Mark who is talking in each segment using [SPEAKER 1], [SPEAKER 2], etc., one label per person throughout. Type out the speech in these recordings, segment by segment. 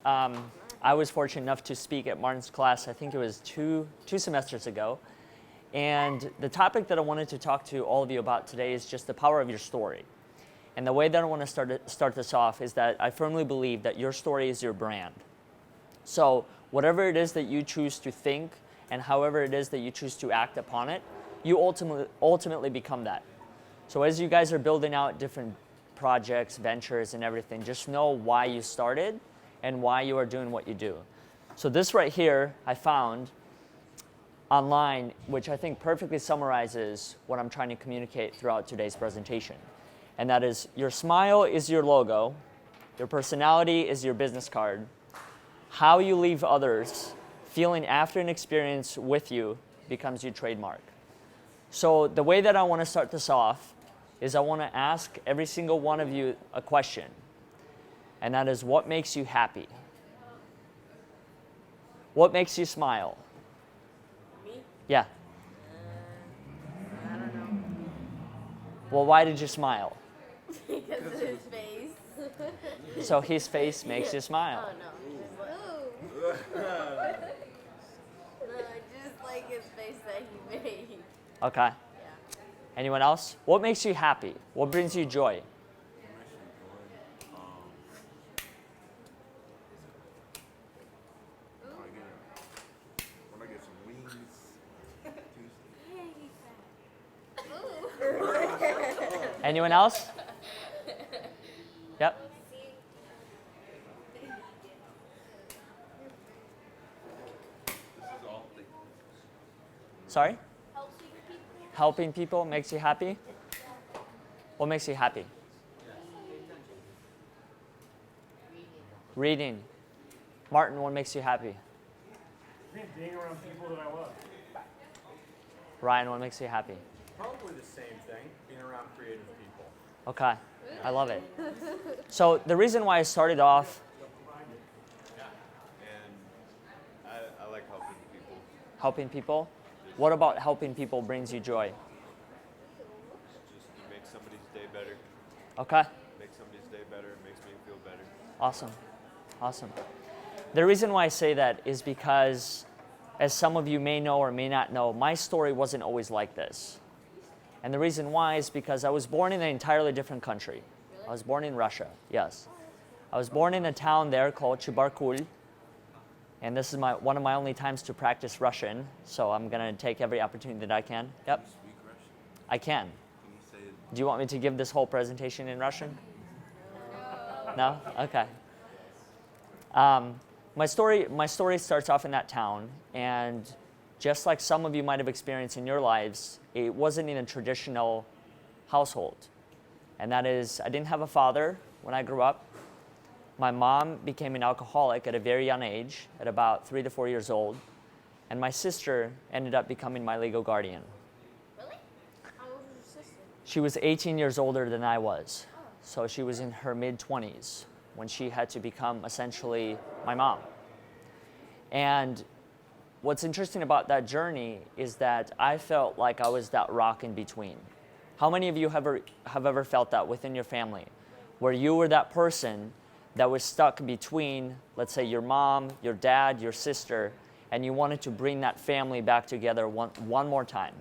[SPEAKER 1] I was fortunate enough to speak at Martin's class, I think it was two semesters ago. And the topic that I wanted to talk to all of you about today is just the power of your story. And the way that I want to start this off is that I firmly believe that your story is your brand. So whatever it is that you choose to think and however it is that you choose to act upon it, you ultimately become that. So as you guys are building out different projects, ventures, and everything, just know why you started and why you are doing what you do. So this right here I found online, which I think perfectly summarizes what I'm trying to communicate throughout today's presentation. And that is, your smile is your logo, your personality is your business card, how you leave others feeling after an experience with you becomes your trademark. So the way that I want to start this off is I want to ask every single one of you a question. And that is, what makes you happy? What makes you smile?
[SPEAKER 2] Me?
[SPEAKER 1] Yeah.
[SPEAKER 2] I don't know.
[SPEAKER 1] Well, why did you smile?
[SPEAKER 2] Because of his face.
[SPEAKER 1] So his face makes you smile.
[SPEAKER 2] Oh no. Just like, no, just like his face that he made.
[SPEAKER 1] Okay.
[SPEAKER 2] Yeah.
[SPEAKER 1] Anyone else? What makes you happy? What brings you joy?
[SPEAKER 3] When I get some wings.
[SPEAKER 1] Anyone else? Yep. Sorry? Helping people makes you happy? What makes you happy? Reading. Martin, what makes you happy?
[SPEAKER 4] I think being around people that I love.
[SPEAKER 1] Ryan, what makes you happy?
[SPEAKER 4] Probably the same thing, being around creative people.
[SPEAKER 1] Okay, I love it. So the reason why I started off
[SPEAKER 3] And I like helping people.
[SPEAKER 1] helping people, what about helping people brings you joy?
[SPEAKER 3] Just to make somebody's day better.
[SPEAKER 1] Okay,
[SPEAKER 3] Make somebody's day better. It makes me feel better.
[SPEAKER 1] awesome, awesome. The reason why I say that is because, as some of you may know or may not know, my story wasn't always like this. And the reason why is because I was born in an entirely different country. I was born in Russia, yes. I was born in a town there called Chubarkul. And this is one of my only times to practice Russian, so I'm going to take every opportunity that I can. Yep,
[SPEAKER 3] Speak Russian.
[SPEAKER 1] I can.
[SPEAKER 3] Can you say it?
[SPEAKER 1] Do you want me to give this whole presentation in Russian? No? Okay. My story starts off in that town, and just like some of you might have experienced in your lives, it wasn't in a traditional household. And that is, I didn't have a father when I grew up. My mom became an alcoholic at a very young age, at about 3 to 4 years old. And my sister ended up becoming my legal guardian.
[SPEAKER 2] Really? How old was your sister?
[SPEAKER 1] She was 18 years older than I was. So she was in her mid-20s when she had to become essentially my mom. And what's interesting about that journey is that I felt like I was that rock in between. How many of you have ever felt that within your family, where you were that person that was stuck between, let's say, your mom, your dad, your sister, and you wanted to bring that family back together one more time?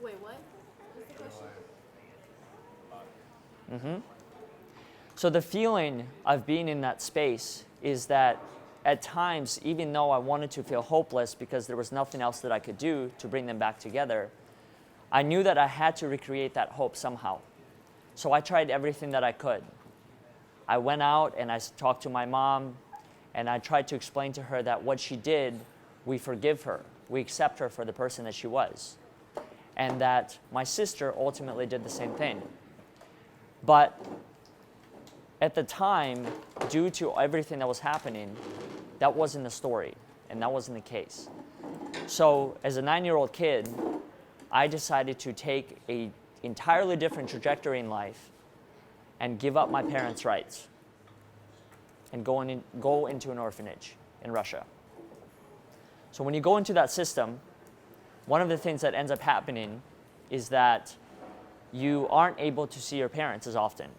[SPEAKER 2] Wait, what? What's the question?
[SPEAKER 1] So the feeling of being in that space is that at times, even though I wanted to feel hopeless because there was nothing else that I could do to bring them back together, I knew that I had to recreate that hope somehow. So I tried everything that I could. I went out and I talked to my mom, and I tried to explain to her that what she did, we forgive her. We accept her for the person that she was. And that my sister ultimately did the same thing. But at the time, due to everything that was happening, that wasn't the story, and that wasn't the case. So as a 9-year-old kid, I decided to take an entirely different trajectory in life and give up my parents' rights and go into an orphanage in Russia. So when you go into that system, one of the things that ends up happening is that you aren't able to see your parents as often.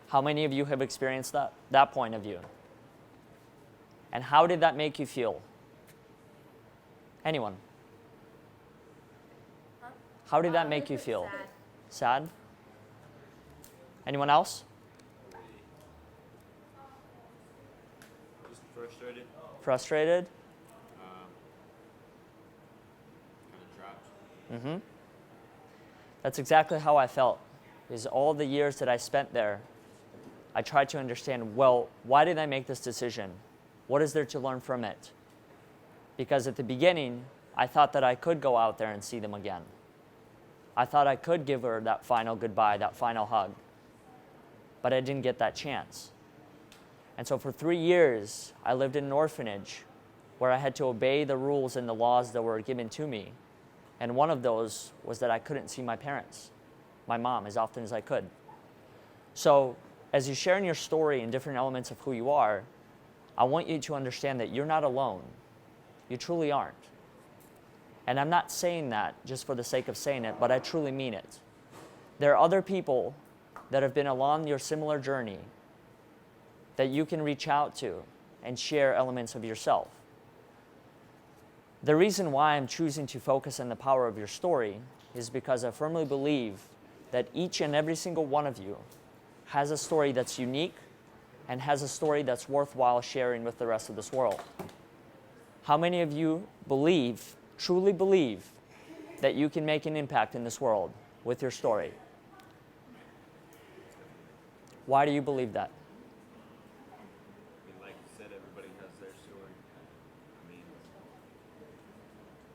[SPEAKER 1] How many of you have experienced that point of view? And how did that make you feel? Anyone?
[SPEAKER 2] Huh?
[SPEAKER 1] How did that make you feel?
[SPEAKER 2] Sad.
[SPEAKER 1] Sad? Anyone else?
[SPEAKER 3] Just frustrated.
[SPEAKER 1] Frustrated?
[SPEAKER 3] Kind of trapped.
[SPEAKER 1] Mm-hmm. That's exactly how I felt. Because all the years that I spent there, I tried to understand, well, why did I make this decision? What is there to learn from it? Because at the beginning, I thought that I could go out there and see them again. I thought I could give her that final goodbye, that final hug. But I didn't get that chance. And so for 3 years, I lived in an orphanage where I had to obey the rules and the laws that were given to me. And one of those was that I couldn't see my parents, my mom, as often as I could. So as you share in your story and different elements of who you are, I want you to understand that you're not alone. You truly aren't. And I'm not saying that just for the sake of saying it, but I truly mean it. There are other people that have been along your similar journey that you can reach out to and share elements of yourself. The reason why I'm choosing to focus on the power of your story is because I firmly believe that each and every single one of you has a story that's unique and has a story that's worthwhile sharing with the rest of this world. How many of you believe, truly believe, that you can make an impact in this world with your story? Why do you believe that?
[SPEAKER 3] I mean, like you said, everybody has their story. I mean,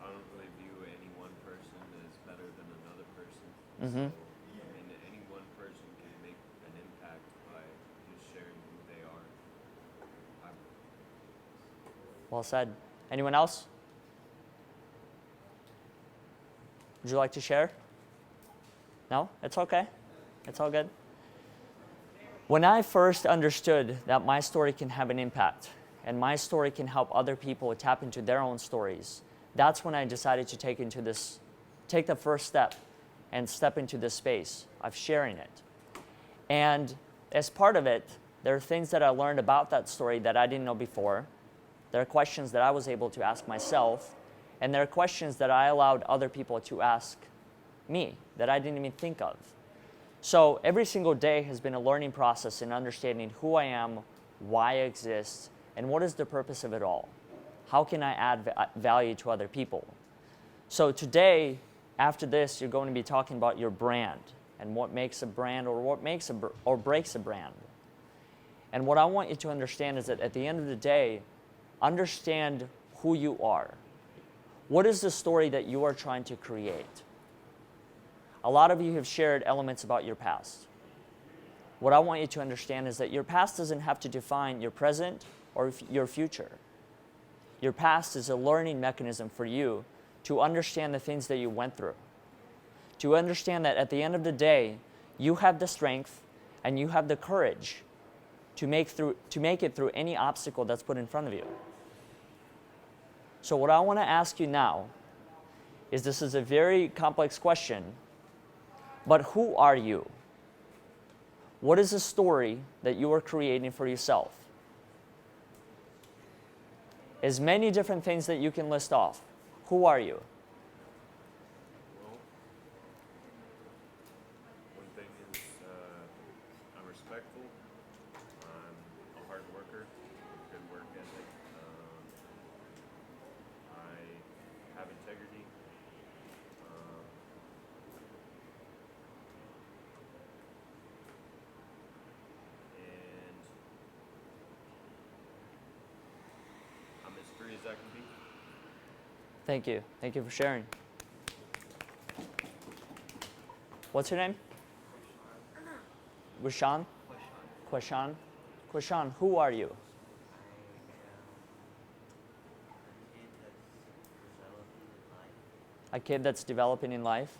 [SPEAKER 3] I don't really view any one person as better than another person.
[SPEAKER 1] Mm-hmm.
[SPEAKER 3] So, I mean, any one person can make an impact by just sharing who they are.
[SPEAKER 1] Well said. Anyone else? Would you like to share? No? It's okay. It's all good. When I first understood that my story can have an impact and my story can help other people tap into their own stories, that's when I decided to take the first step and step into this space of sharing it. And as part of it, there are things that I learned about that story that I didn't know before. There are questions that I was able to ask myself, and there are questions that I allowed other people to ask me that I didn't even think of. So every single day has been a learning process in understanding who I am, why I exist, and what is the purpose of it all. How can I add value to other people? So today, after this, you're going to be talking about your brand and what makes a brand or what makes or breaks a brand. And what I want you to understand is that at the end of the day, understand who you are. What is the story that you are trying to create? A lot of you have shared elements about your past. What I want you to understand is that your past doesn't have to define your present or your future. Your past is a learning mechanism for you to understand the things that you went through. To understand that at the end of the day, you have the strength and you have the courage to make it through any obstacle that's put in front of you. So what I want to ask you now is, this is a very complex question, but who are you? What is the story that you are creating for yourself? As many different things that you can list off. Who are you?
[SPEAKER 3] Well, one thing is I'm respectful. I'm a hard worker, good work ethic. I have integrity. And I'm as free as I can be.
[SPEAKER 1] Thank you. Thank you for sharing. What's your name? Rashan? Queshan. Queshan, who are you? A kid that's developing in life.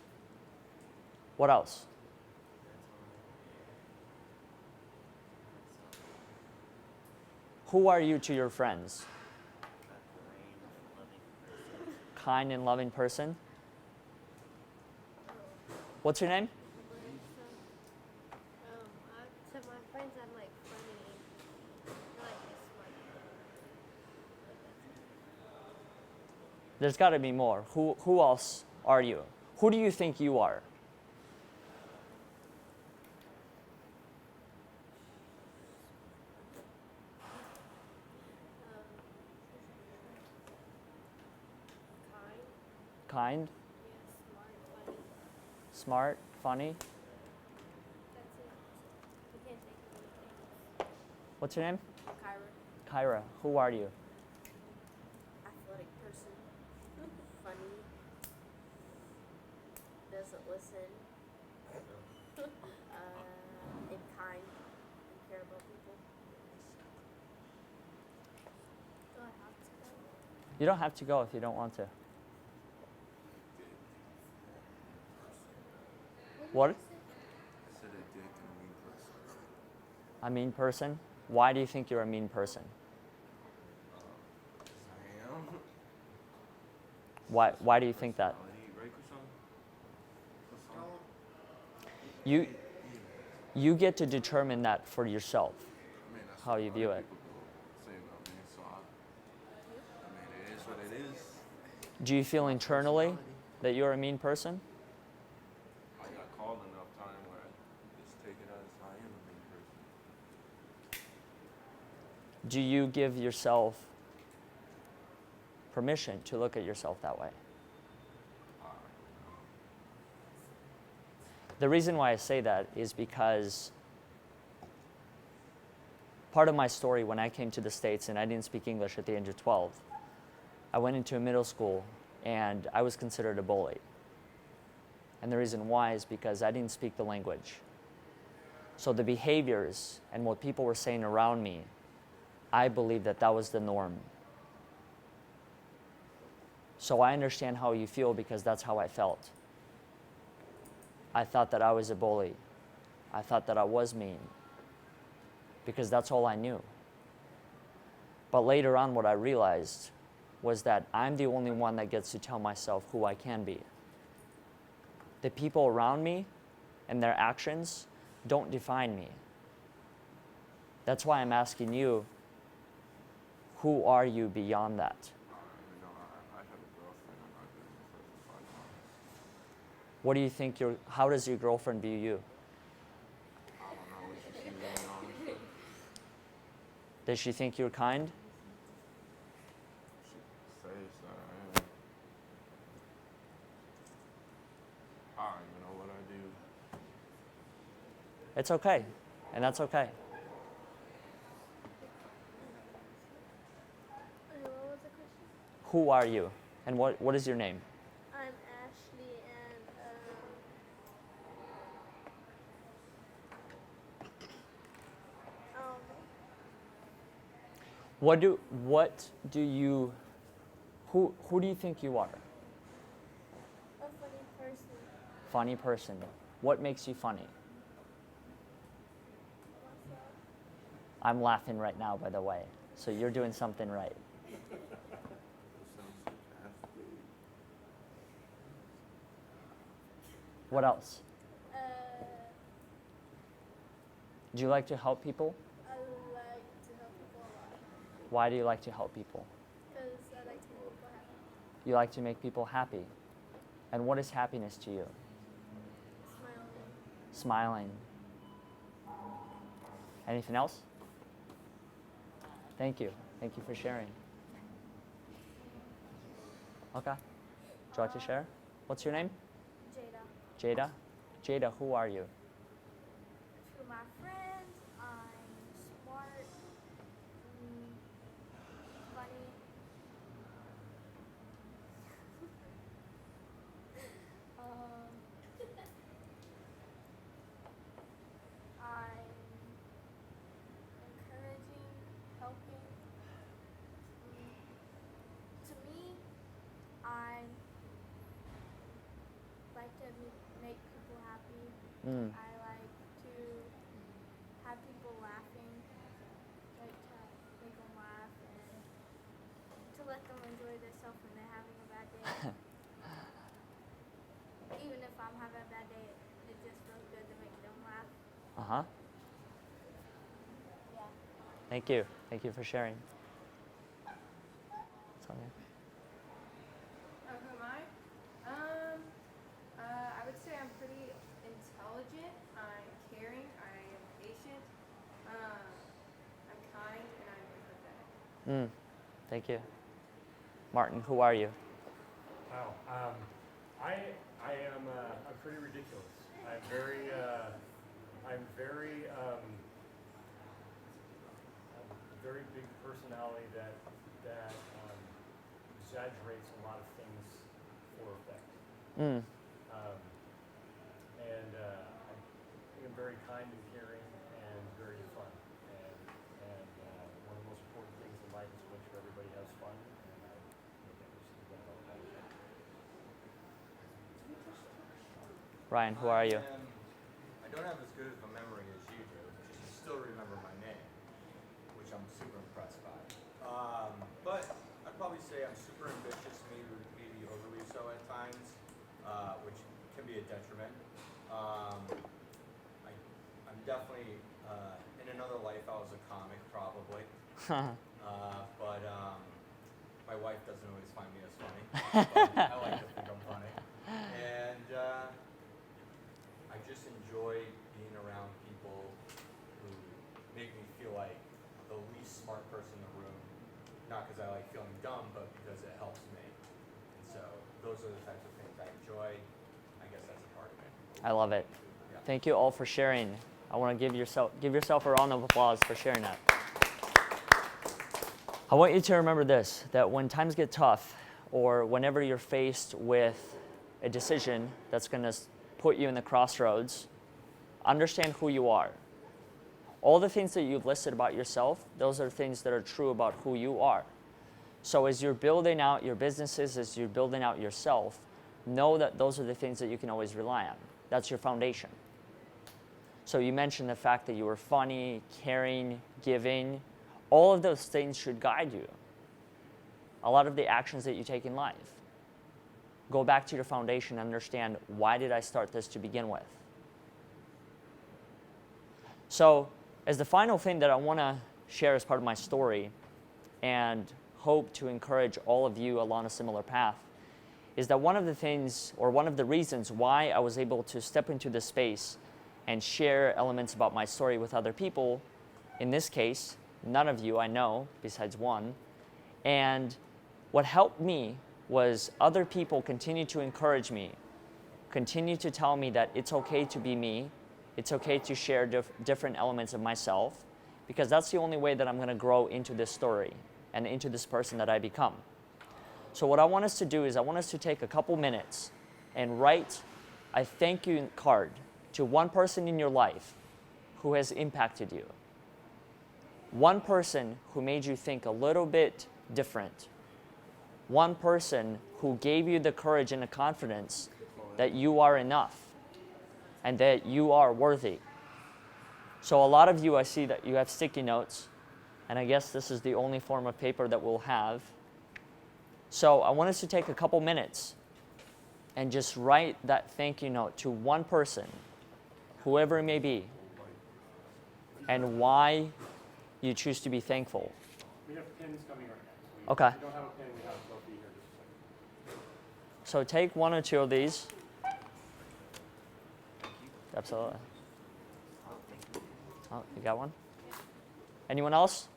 [SPEAKER 1] What else? Who are you to your friends? Kind and loving person. What's your name?
[SPEAKER 2] To my friends, I'm like funny. I like this smart.
[SPEAKER 1] There's got to be more. Who else are you? Who do you think you are?
[SPEAKER 2] Kind.
[SPEAKER 1] Kind,
[SPEAKER 2] Yeah,
[SPEAKER 1] smart,
[SPEAKER 2] smart, funny.
[SPEAKER 1] funny.
[SPEAKER 2] That's it. You can't think of anything.
[SPEAKER 1] What's your name?
[SPEAKER 2] Kyra.
[SPEAKER 1] Kyra. Who are you?
[SPEAKER 2] Athletic person. Funny. Doesn't listen. And kind. And care about people. Do I have to go?
[SPEAKER 1] You don't have to go if you don't want to. What?
[SPEAKER 3] I said a dick and a mean person.
[SPEAKER 1] A mean person? Why do you think you're a mean person?
[SPEAKER 3] I am.
[SPEAKER 1] Why do you think that?
[SPEAKER 3] Right, Krishan?
[SPEAKER 1] You get to determine that for yourself,
[SPEAKER 3] I mean, that's
[SPEAKER 1] how
[SPEAKER 3] what
[SPEAKER 1] you
[SPEAKER 3] other
[SPEAKER 1] view it.
[SPEAKER 3] people go say about me, so I mean, it is what it is.
[SPEAKER 1] Do you feel internally that you're a mean person?
[SPEAKER 3] I got called enough time where I just take it as I am a mean person.
[SPEAKER 1] Do you give yourself permission to look at yourself that way? The reason why I say that is because part of my story when I came to the States and I didn't speak English at the age of 12, I went into a middle school and I was considered a bully. And the reason why is because I didn't speak the language. So the behaviors and what people were saying around me, I believed that that was the norm. So I understand how you feel because that's how I felt. I thought that I was a bully. I thought that I was mean because that's all I knew. But later on, what I realized was that I'm the only one that gets to tell myself who I can be. The people around me and their actions don't define me. That's why I'm asking you, who are you beyond that?
[SPEAKER 3] You know, I have a girlfriend. I'm not been with her for 5 months.
[SPEAKER 1] What do you think how does your girlfriend view you?
[SPEAKER 3] I don't know what she sees in me, honestly.
[SPEAKER 1] Does she think you're kind?
[SPEAKER 3] She says that I am. I don't even know what I do.
[SPEAKER 1] It's okay, and that's okay.
[SPEAKER 2] What was the question?
[SPEAKER 1] Who are you, and what is your name?
[SPEAKER 2] I'm Ashley, and
[SPEAKER 1] Who do you think you are?
[SPEAKER 2] a funny person.
[SPEAKER 1] Funny person. What makes you funny?
[SPEAKER 2] Myself.
[SPEAKER 1] I'm laughing right now, by the way, so you're doing something right.
[SPEAKER 3] Sounds fantastic.
[SPEAKER 1] What else?
[SPEAKER 2] Uh,
[SPEAKER 1] Do you like to help people?
[SPEAKER 2] I like to help people a lot
[SPEAKER 1] Why do you like to help people?
[SPEAKER 2] because I like to make people happy.
[SPEAKER 1] You like to make people happy. And what is happiness to you?
[SPEAKER 2] Smiling.
[SPEAKER 1] Smiling. Anything else? Thank you. Thank you for sharing. Okay. Would you like to share? What's your name?
[SPEAKER 2] Jada.
[SPEAKER 1] Jada? Jada, who are you?
[SPEAKER 2] To my friends, I'm smart, funny. I'm encouraging, helping. To me, I like to make people happy.
[SPEAKER 1] Mm.
[SPEAKER 2] I like to have people laughing, like to make them laugh and to let them enjoy themselves when they're having a bad day. Even if I'm having a bad day,
[SPEAKER 1] huh?
[SPEAKER 2] Yeah.
[SPEAKER 1] Thank you. Thank you for sharing. Sonia?
[SPEAKER 5] Oh, who am I? I would say I'm pretty intelligent. I'm caring. I am patient. I'm kind, and I'm empathetic.
[SPEAKER 1] Thank you. Martin, who are you?
[SPEAKER 4] Wow. I am I'm pretty ridiculous. I'm very very big personality that exaggerates a lot of things for effect.
[SPEAKER 1] Mm.
[SPEAKER 4] I am very kind and caring and very fun. And one of the most important things in life is to make sure everybody has fun. And I make others do that all the time.
[SPEAKER 1] Ryan, who are you?
[SPEAKER 6] I don't have as good of a memory as you do, but you still remember my name, which I'm super impressed by. But I'd probably say I'm super ambitious, maybe overly so at times, which can be a detriment. I'm definitely, in another life I was a comic probably, but my wife doesn't always find me as funny, but I like to think I'm funny. And I just enjoy being around people who make me feel like the least smart person in the room, not because I like feeling dumb, but because it helps me. And so those are the types of things I enjoy. I guess that's a part of it.
[SPEAKER 1] I love it.
[SPEAKER 6] Yeah.
[SPEAKER 1] Thank you all for sharing. I want to give yourself a round of applause for sharing that. I want you to remember this, that when times get tough, or whenever you're faced with a decision that's going to put you in the crossroads, understand who you are. All the things that you've listed about yourself, those are things that are true about who you are. So as you're building out your businesses, as you're building out yourself, know that those are the things that you can always rely on. That's your foundation. So you mentioned the fact that you were funny, caring, giving. All of those things should guide you. A lot of the actions that you take in life. Go back to your foundation and understand, why did I start this to begin with? So as the final thing that I want to share as part of my story, and hope to encourage all of you along a similar path, is that one of the things, or one of the reasons why I was able to step into this space and share elements about my story with other people, in this case, none of you I know, besides one, and what helped me was other people continue to encourage me, continue to tell me that it's okay to be me, it's okay to share different elements of myself, because that's the only way that I'm going to grow into this story and into this person that I become. So what I want us to do is I want us to take a couple minutes and write a thank you card to one person in your life who has impacted you. One person who made you think a little bit different. One person who gave you the courage and the confidence that you are enough and that you are worthy. So a lot of you, I see that you have sticky notes, and I guess this is the only form of paper that we'll have. So I want us to take a couple minutes and just write that thank you note to one person, whoever it may be, and why you choose to be thankful.
[SPEAKER 4] We have pins coming right now.
[SPEAKER 1] Okay.
[SPEAKER 4] If you don't have a pin, we have both be here just a second.
[SPEAKER 1] So take one or two of these. Absolutely. Oh, you got one? Anyone else?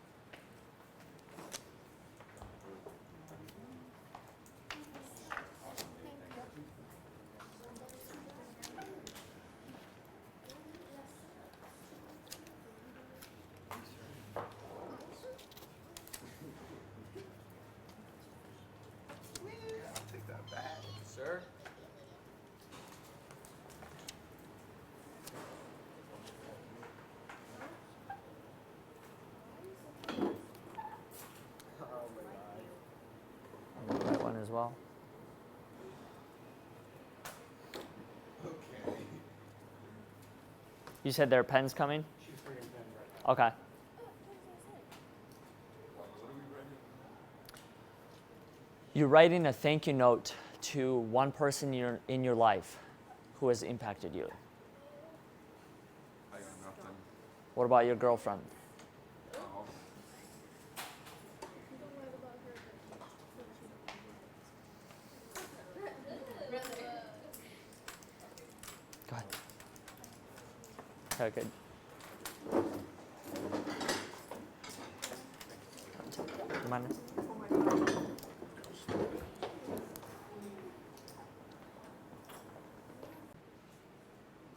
[SPEAKER 6] I'll take that back, sir.
[SPEAKER 1] And the right one as well.
[SPEAKER 6] Okay.
[SPEAKER 1] You said there are pens coming?
[SPEAKER 4] She's bringing pins right now.
[SPEAKER 1] Okay.
[SPEAKER 6] What are we ready?
[SPEAKER 1] You're writing a thank you note to one person in your life who has impacted you.
[SPEAKER 6] I got nothing.
[SPEAKER 1] What about your girlfriend?
[SPEAKER 2] Don't worry about her.
[SPEAKER 1] Go ahead. Okay, good. You mind?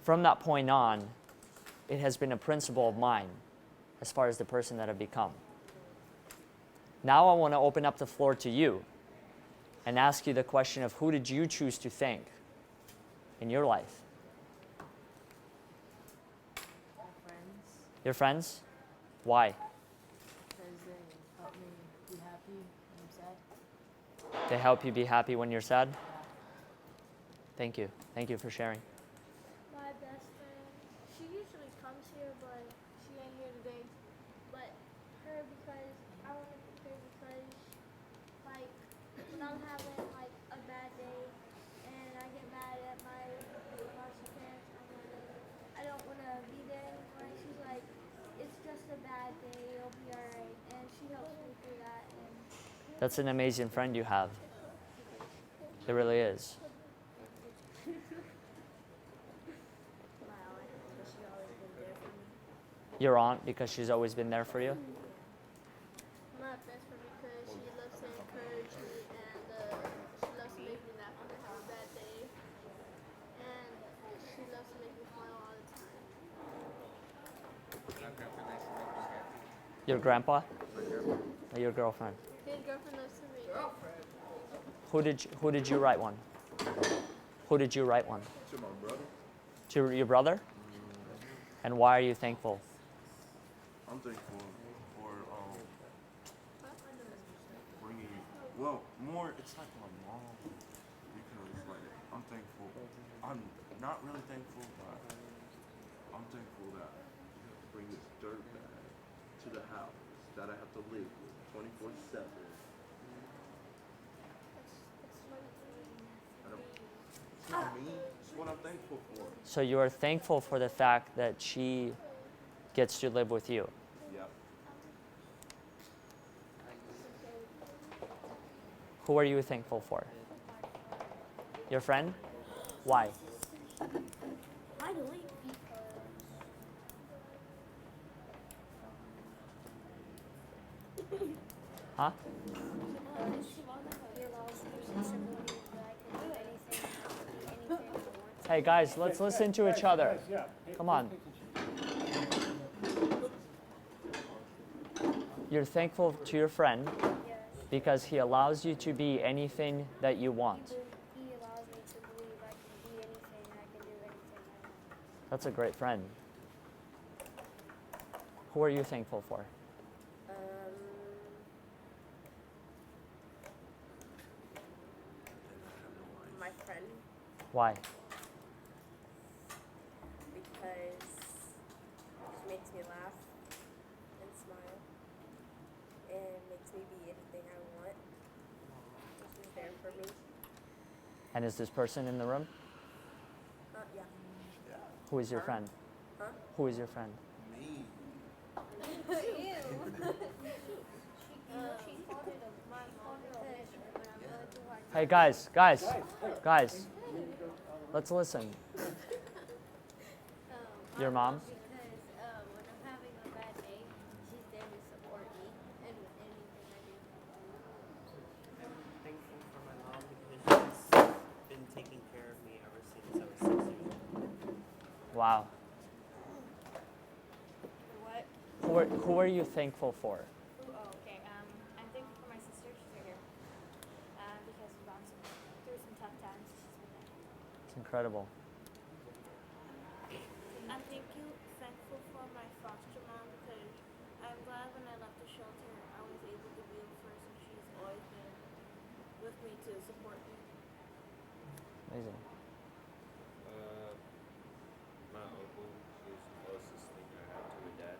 [SPEAKER 1] From that point on, it has been a principle of mine as far as the person that I've become. Now I want to open up the floor to you and ask you the question of who did you choose to thank in your life?
[SPEAKER 7] Friends,
[SPEAKER 1] Your friends? Why?
[SPEAKER 7] because they help me be happy when I'm sad.
[SPEAKER 1] They help you be happy when you're sad?
[SPEAKER 7] Yeah.
[SPEAKER 1] Thank you. Thank you for sharing.
[SPEAKER 2] My best friend, she usually comes here, but she ain't here today. But her because I want to pick her because, like, when I'm having like a bad day and I get mad at my parents, I don't want to be there anymore. She's like, it's just a bad day, it'll be alright, and she helps me through that. And
[SPEAKER 1] That's an amazing friend you have. It really is.
[SPEAKER 7] My aunt, because she always been there for me.
[SPEAKER 1] Your aunt, because she's always been there for you?
[SPEAKER 2] my best friend because she loves to encourage me and she loves to make me laugh when I have a bad day. And she loves to make me smile all the time.
[SPEAKER 1] Your grandpa? Or your girlfriend?
[SPEAKER 2] His girlfriend loves to make
[SPEAKER 1] Who did you write one? Who did you write one?
[SPEAKER 3] To my brother.
[SPEAKER 1] To your brother? And why are you thankful?
[SPEAKER 3] I'm thankful for bringing. Well, more it's like my mom because like I'm thankful. I'm not really thankful, but I'm thankful that you have to bring this dirt bag to the house that I have to live with 24/7. It's not me. It's what I'm thankful for.
[SPEAKER 1] So you are thankful for the fact that she gets to live with you.
[SPEAKER 3] Yep.
[SPEAKER 1] Who are you thankful for? Your friend? Why? Huh? Hey guys, let's listen to each other. Come on. You're thankful to your friend because he allows you to be anything that you want.
[SPEAKER 2] He allows me to believe I can be anything, I can do anything I want.
[SPEAKER 1] That's a great friend. Who are you thankful for?
[SPEAKER 7] My friend,
[SPEAKER 1] Why?
[SPEAKER 7] because she makes me laugh and smile and makes me be anything I want. She's there for me.
[SPEAKER 1] And is this person in the room?
[SPEAKER 7] Yeah.
[SPEAKER 1] Who is your friend?
[SPEAKER 7] Huh?
[SPEAKER 1] Who is your friend?
[SPEAKER 3] Me.
[SPEAKER 1] Hey guys. Let's listen. Your mom?
[SPEAKER 2] Because when I'm having a bad day, she's there to support me and anything I do.
[SPEAKER 8] I'm thankful for my mom because she's been taking care of me ever since I was 6 years old.
[SPEAKER 1] Wow.
[SPEAKER 7] What?
[SPEAKER 1] Who are you thankful for?
[SPEAKER 2] Oh, okay. I'm thankful for my sister. She's right here. Because we've gone through some tough times. She's been there.
[SPEAKER 1] It's incredible.
[SPEAKER 9] I'm thankful for my foster mom because I'm glad when I left the shelter I was able to be with her and she's always been with me to support me.
[SPEAKER 1] Amazing.
[SPEAKER 3] My uncle is the closest thing I have to a dad,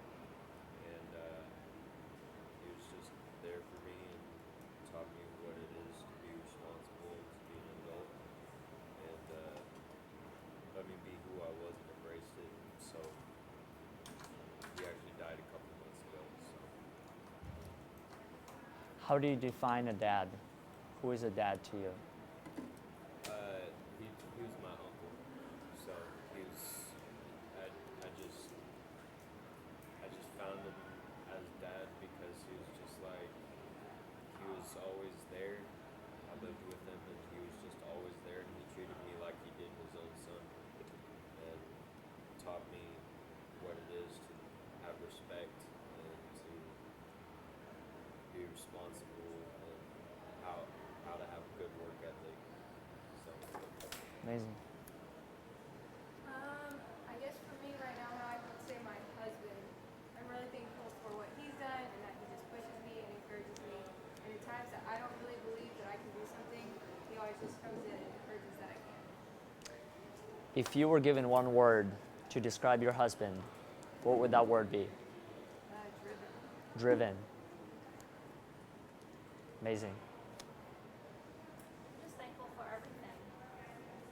[SPEAKER 3] and he was just there for me and taught me what it is to be responsible, to be an adult, and let me be who I was and embraced it. So he actually
[SPEAKER 1] How do you define a dad? Who is a dad to you?
[SPEAKER 10] He was my uncle, so he was. I just found him as dad because he was just like he was always there. I lived with him, and he was just always there, and he treated me like he did his own son, and taught me what it is to have respect and to be responsible and how to have a good work ethic. So
[SPEAKER 1] Amazing.
[SPEAKER 5] I guess for me right now, I would say my husband. I'm really thankful for what he's done and that he just pushes me and encourages me. And in times that I don't really believe that I can do something, he always just comes in and encourages that I can.
[SPEAKER 1] If you were given one word to describe your husband, what would that word be?
[SPEAKER 5] Driven.
[SPEAKER 1] Driven. Amazing.
[SPEAKER 11] I'm just thankful for everything.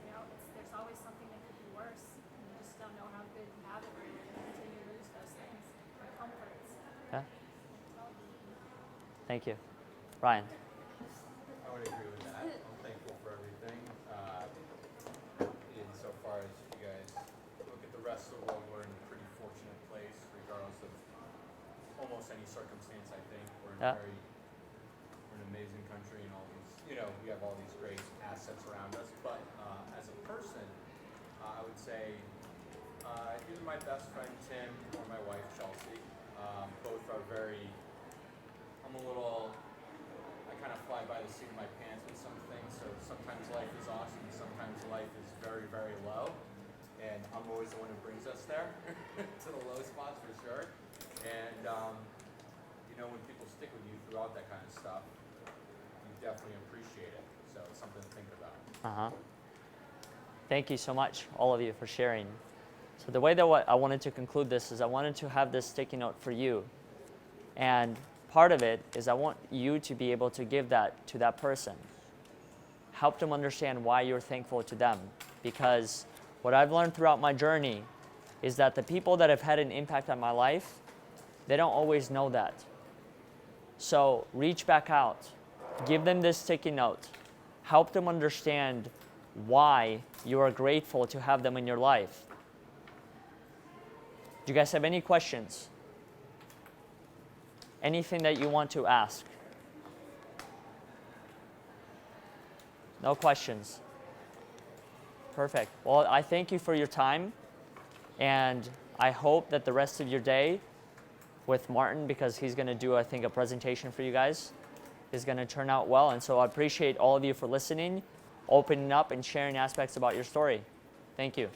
[SPEAKER 11] You know, there's always something that could be worse. And you just don't know how good you have it or you're going to continue to lose those things. Or comforts.
[SPEAKER 1] Yeah. Thank you. Ryan.
[SPEAKER 6] I would agree with that. I'm thankful for everything. Insofar as you guys look at the rest of the world, we're in a pretty fortunate place, regardless of almost any circumstance. I think we're in we're an amazing country, and all these, we have all these great assets around us. But as a person, I would say either my best friend Tim or my wife Chelsea. Both are very. I kind of fly by the seat of my pants with some things. So sometimes life is awesome, and sometimes life is very, very low. And I'm always the one who brings us there to the low spots for sure. And when people stick with you throughout that kind of stuff, you definitely appreciate it. So it's something to think about.
[SPEAKER 1] Thank you so much, all of you, for sharing. So the way that I wanted to conclude this is I wanted to have this sticky note for you. And part of it is I want you to be able to give that to that person. Help them understand why you're thankful to them. Because what I've learned throughout my journey is that the people that have had an impact on my life, they don't always know that. So reach back out. Give them this sticky note. Help them understand why you are grateful to have them in your life. Do you guys have any questions? Anything that you want to ask? No questions. Perfect. Well, I thank you for your time, and I hope that the rest of your day with Martin, because he's going to do, I think, a presentation for you guys, is going to turn out well. And so I appreciate all of you for listening, opening up, and sharing aspects about your story. Thank you.